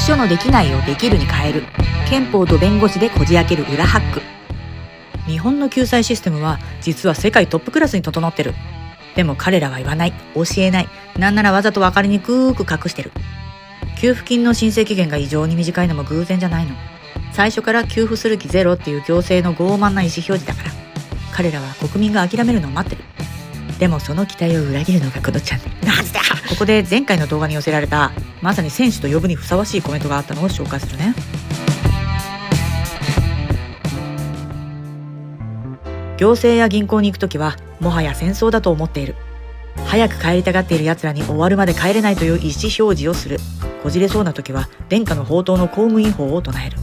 書のできないをできるに変える。憲法と弁護士でこじ開ける裏ハック。日本の救済システムは実は世界トップクラスに整ってる。でも彼らは言わない、教えない、なんならわざと分かりにくく隠してる。給付金の申請期限が異常に短いのも偶然じゃないの。最初から給付する気ゼロっていう行政の傲慢な意思表示だから。彼らは国民が諦めるのを待ってる。でもその期待を裏切るのがこのチャンネル。なんだ。ここで前回の動画に寄せられたまさに選手と呼ぶにふさわしいコメントがあったのを紹介するね。行政や銀行に行くときはもはや戦争だと思っている。早く帰りたがっている奴らに終わるまで帰れないという意思表示をする。こじれそうなときは殿下の宝刀の公務員法を唱える。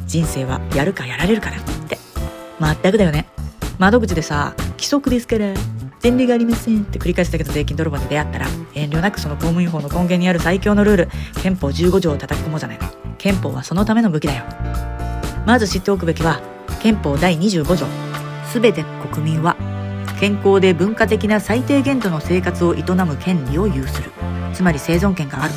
人生はやるかやられるからって。まったくだよね。窓口でさ、規則ですから前例がありませんって繰り返したけど税金泥棒に出会ったら遠慮なくその公務員法の根源にある最強のルール、憲法15条を叩き込もうじゃないの。憲法はそのための武器だよ。まず知っておくべきは憲法第25条。すべて国民は健康で文化的な最低限度の生活を営む権利を有する。つまり生存権がある。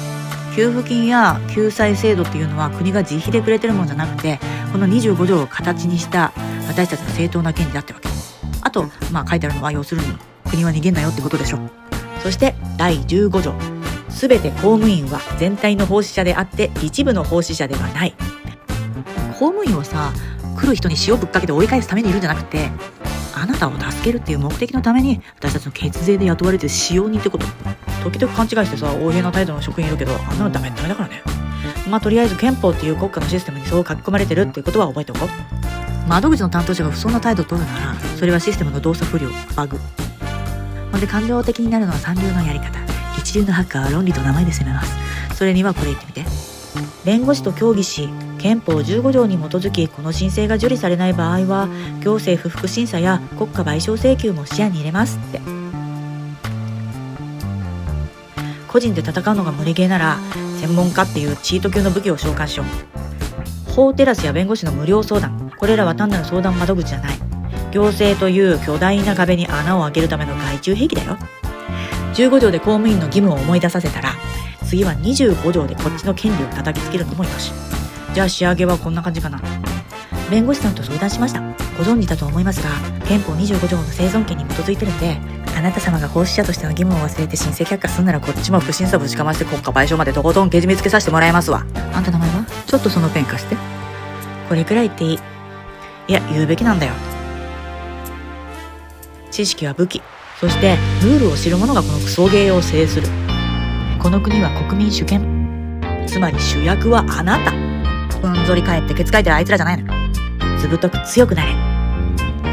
給付金や救済制度っていうのは国が自費でくれてるもんじゃなくて、この25条を形にした私たちの正当な権利だってわけ。あと書いてあるのは要するに国は逃げんなよってことでしょ。そして第15条。すべて公務員は全体の奉仕者であって一部の奉仕者ではない。公務員はさ、来る人に塩ぶっかけて追い返すためにいるんじゃなくて、あなたを助けるっていう目的のために私たちの血税で雇われてる使用人ってこと。時々勘違いしてさ、横柄な態度の職員いるけど、あんなのダメだからね。とりあえず憲法っていう国家のシステムにそう書き込まれてるっていうことは覚えておこう。窓口の担当者が不遜な態度を取るなら、それはシステムの動作不良、バグ。で感情的になるのは三流のやり方。一流のハッカーは論理と名前で攻めます。それにはこれ言ってみて。弁護士と協議し、憲法15条に基づきこの申請が受理されない場合は行政不服審査や国家賠償請求も視野に入れますって。個人で戦うのが無理ゲーなら専門家っていうチート級の武器を召喚しよう。法テラスや弁護士の無料相談。これらは単なる相談窓口じゃない。行政という巨大な壁に穴を開けるための外注兵器だよ。15条で公務員の義務を思い出させたら、次は25条でこっちの権利を叩きつけるのもよし。じゃあ仕上げはこんな感じかな。弁護士さんと相談しました。ご存知だと思いますが、憲法25条の生存権に基づいてるんで、あなた様が奉仕者としての義務を忘れて申請却下すんならこっちも不審査ぶちかまして国家賠償までとことんけじめつけさせてもらいますわ。あんた名前は？ちょっとそのペン貸して。これくらい言っていい。いや、言うべきなんだよ。知識は武器。そしてルールを知る者がこのクソゲーを制する。この国は国民主権。つまり主役はあなた。うんぞり返ってケツかいてるあいつらじゃないの。ずぶとく強くなれ。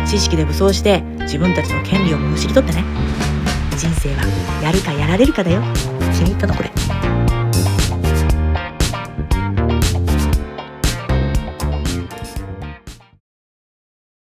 知識で武装して自分たちの権利をむしり取ってね。人生はやるかやられるかだよ。気に入ったのこれ。